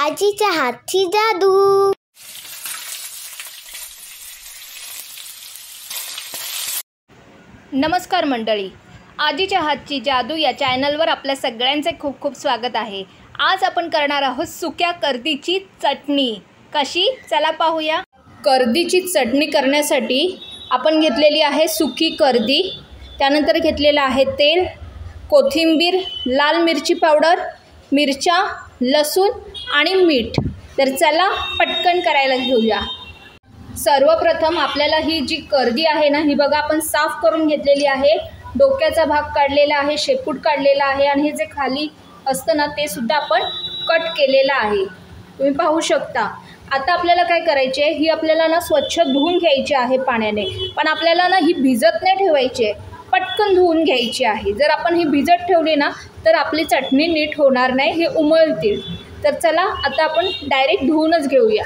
आजीच्या हातची जादू। नमस्कार मंडळी, आजीच्या हातची जादू या चॅनलवर आपल्या सगळ्यांचे खूप खूप स्वागत आहे। आज आपण करणार आहोत सुक्या कर्दीची चटणी। कशी, चला पाहूया। कर्दीची चटणी करण्यासाठी आपण घेतलेली आहे सुकी कर्दी, त्यानंतर घेतलेलं आहे तेल, कोथिंबीर, लाल मिरची पावडर, मिरच्या, लसूण आणि मीठ। तर चला पटकन करायला घेऊया। सर्वप्रथम आपल्याला ही जी कर्दी आहे ना, ही बघा आपण साफ करून घेतलेली आहे। डोक्याचा भाग काढलेला आहे, शेपूट काढलेला आहे आणि हे जे खाली असतं ना ते सुद्धा आपण कट केलेलं आहे, तुम्ही पाहू शकता। आता आपल्याला काय करायचे, ही आपल्याला ना स्वच्छ धुवून घ्यायची आहे पाण्याने, पण आपल्याला ना ही भिजत नाही ठेवायची, पटकन धुवून घ्यायची आहे। जर आपण ही भिजत ठेवली ना तर आपली चटणी नीट होणार नाही, हे उमळतील। तर चला आता आपण डायरेक्ट धुवूनच घेऊया।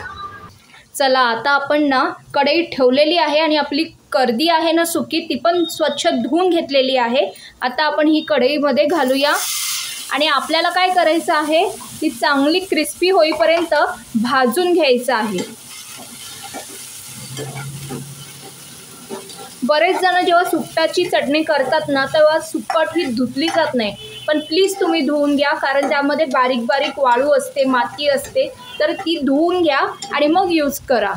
चला आता आपण ना कढई ठेवलेली आहे आणि आपली कर्दी आहे ना सुकी, ती पण स्वच्छ धुवून घेतलेली आहे। आता आपण ही कढईमध्ये घालूया आणि आपल्याला काय करायचं आहे, ती चांगली क्रिस्पी होईपर्यंत भाजून घ्यायचं आहे। बरेच जण जेव्हा सुकटाची चटणी करतात ना तेव्हा सुकट ही धुतली जात नाही, पण प्लीज तुम्ही धुवून घ्या, कारण त्यामध्ये बारीक बारीक वाळू असते, माती असते, तर ती धुवून घ्या आणि मग यूज करा।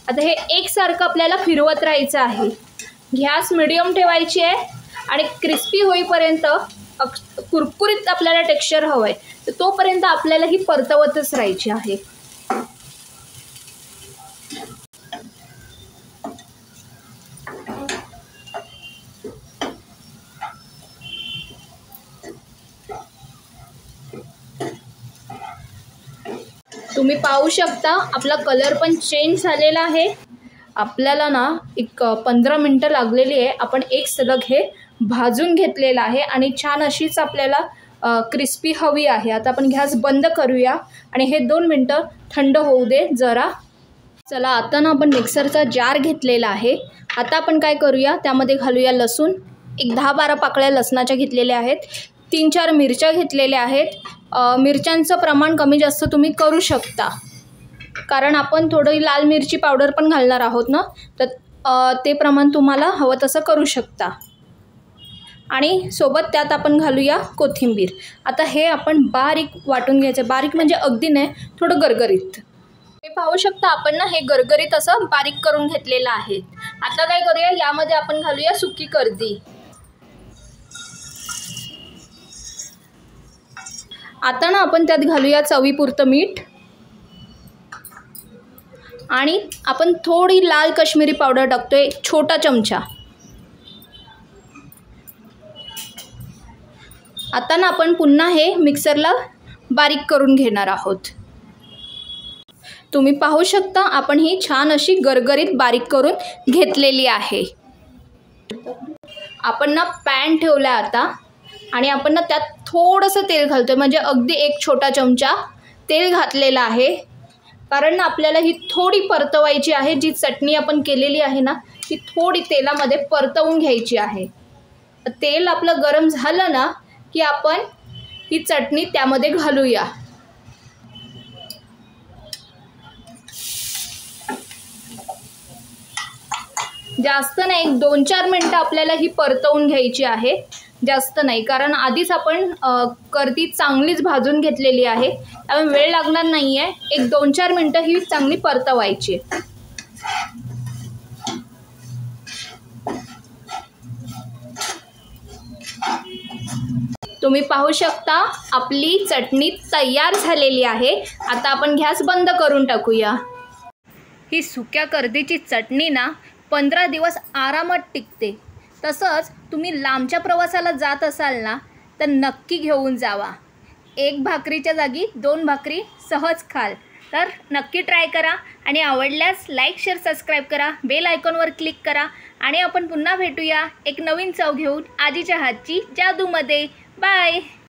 आता हे एकसारखं आपल्याला फिरवत राहायचं आहे। गॅस मिडियम ठेवायची आहे आणि क्रिस्पी होईपर्यंत, कुरकुरीत आपल्याला टेक्स्चर हवं आहे, तर तोपर्यंत आपल्याला ही परतवतच राहायची आहे। तुम्ही पाहू शकता आपला कलर पण चेंज झालेला आहे। आपल्याला ना एक 15 मिनटं लागलेली आहे। आपण एक सलग हे भाजून घेतलेलं आहे आणि छान अशीच आपल्याला क्रिस्पी हवी आहे। आता आपण गॅस बंद करूया आणि हे 2 मिनटं थंड होऊ दे जरा। चला आता ना आपण मिक्सरचा जार घेतलेला आहे। आता आपण काय करूया, त्यामध्ये घालूया लसूण, एक 10-12 पाकळ्या लसणाच्या घेतलेल्या आहेत, 3-4 मिरच्या घेतलेल्या आहेत। मिरच्यांचं प्रमाण कमी जास्त तुम्ही करू शकता, कारण आपण थोडी लाल मिरची पावडर पण घालणार आहोत ना, तर ते प्रमाण तुम्हाला हवं तसं करू शकता। आणि सोबत त्यात आपण घालूया कोथिंबीर। आता हे आपण बारीक वाटून घ्यायचं, बारीक म्हणजे अगदी नाही, थोडं गरगरीत। तुम्ही पाहू शकता आपण ना हे गरगरीत असं बारीक करून घेतलेलं आहे। आता काय करूया, यामध्ये आपण घालूया सुकी कर्दी। आता ना आपण त्यात घालूया चवीपुरतं मीठ आणि आपण थोडी लाल काश्मीरी पावडर टाकतोय, छोटा चमचा। आता ना आपण पुन्हा हे मिक्सरला बारीक करून घेणार आहोत। तुम्ही पाहू शकता आपण ही छान अशी गरगरीत बारीक करून घेतलेली आहे। आपण ना पॅन ठेवला आता आणि आपण ना त्यात थोडंसं तेल घालतोय, म्हणजे अगदी एक छोटा चमचा तेल घातलेला आहे, कारण ना आपल्याला ही थोडी परतवायची आहे। जी चटणी आपण केलेली आहे ना ती थोडी तेलामध्ये परतवून घ्यायची आहे। तेल आपलं गरम झालं ना की आपण ही चटणी त्यामध्ये घालूया। जास्त नाही, 2-4 मिनटं आपल्याला ही परतवून घ्यायची आहे, जास्त नाही, कारण आधीच आपण कर्दी चांगलीच भाजून घेतलेली आहे, त्यामुळे वेळ लागणार नाही आहे। एक 2-4 मिनटं ही चांगली परतवायची। तुम्ही पाहू शकता आपली चटणी तयार झालेली आहे। आता आपण गॅस बंद करून टाकूया। ही सुक्या कर्दीची चटणी ना 15 दिवस आरामात टिकते। तसंच तुम्ही लांबच्या प्रवासाला जात असाल ना तर नक्की घेऊन जावा। एक भाकरीच्या जागी 2 भाकरी सहज खाल। तर नक्की ट्राय करा आणि आवडल्यास लाईक, शेअर, सबस्क्राईब करा, बेल आयकॉनवर क्लिक करा आणि आपण पुन्हा भेटूया एक नवीन चव घेऊन आजीच्या हातची जादूमध्ये। बाय।